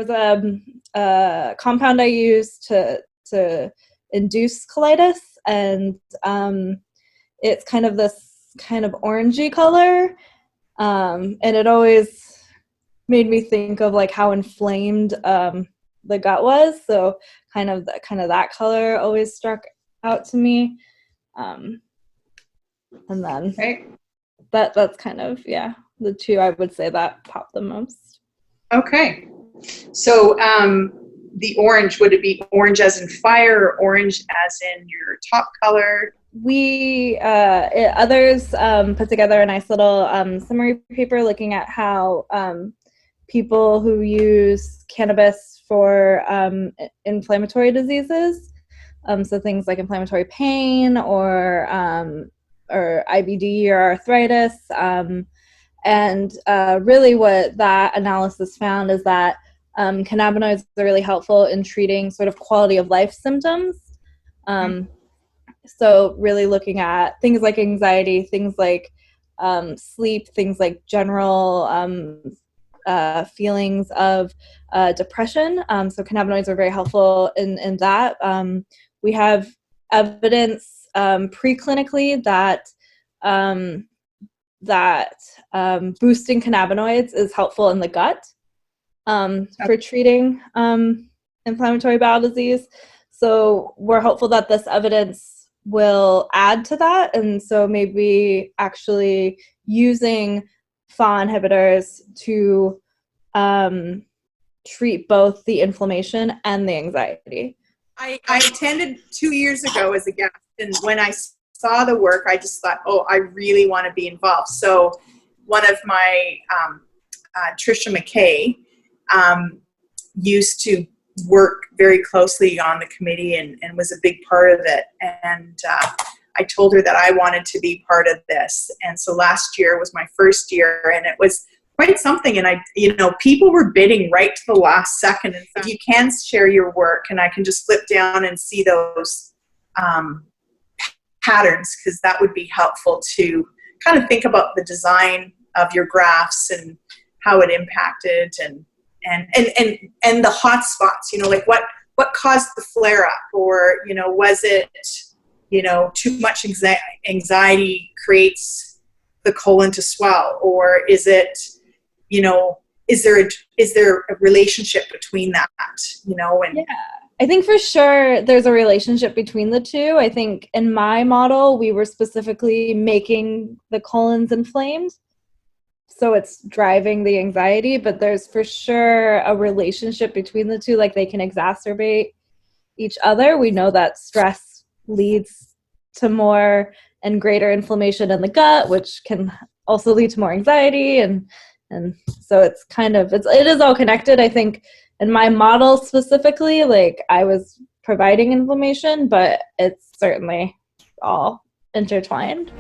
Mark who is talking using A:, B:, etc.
A: there's a compound I use to induce colitis, and it's kind of this kind of orangey color, and it always made me think of like how inflamed the gut was. So kind of that color always struck out to me. And then that's kind of, yeah, the two I would say that pop the most.
B: Okay. So the orange, would it be orange as in fire or orange as in your top color?
A: Others put together a nice little summary paper looking at how people who use cannabis for inflammatory diseases, so things like inflammatory pain or IBD or arthritis, and really what that analysis found is that cannabinoids are really helpful in treating sort of quality of life symptoms. So really looking at things like anxiety, things like sleep, things like general feelings of depression. So cannabinoids are very helpful in that. We have evidence preclinically that boosting cannabinoids is helpful in the gut for treating inflammatory bowel disease. So we're hopeful that this evidence will add to that, and so maybe actually using FAAH inhibitors to treat both the inflammation and the anxiety.
B: I attended 2 years ago as a guest, and when I saw the work, I just thought, oh, I really want to be involved. So one of my, Trisha McKay, used to work very closely on the committee and was a big part of it. And I told her that I wanted to be part of this. And so last year was my first year, and it was quite something. And people were bidding right to the last second. And if you can share your work, and I can just flip down and see those patterns, because that would be helpful to kind of think about the design of your graphs and how it impacted and the hot spots, like what caused the flare up, or, was it, too much anxiety creates the colon to swell, or is it, is there a relationship between that, and
A: yeah. I think for sure there's a relationship between the two. I think in my model, we were specifically making the colons inflamed, so it's driving the anxiety, but there's for sure a relationship between the two, like they can exacerbate each other. We know that stress leads to more and greater inflammation in the gut, which can also lead to more anxiety, and so it's kind of, it is all connected. I think in my model specifically, like I was providing inflammation, but it's certainly all intertwined.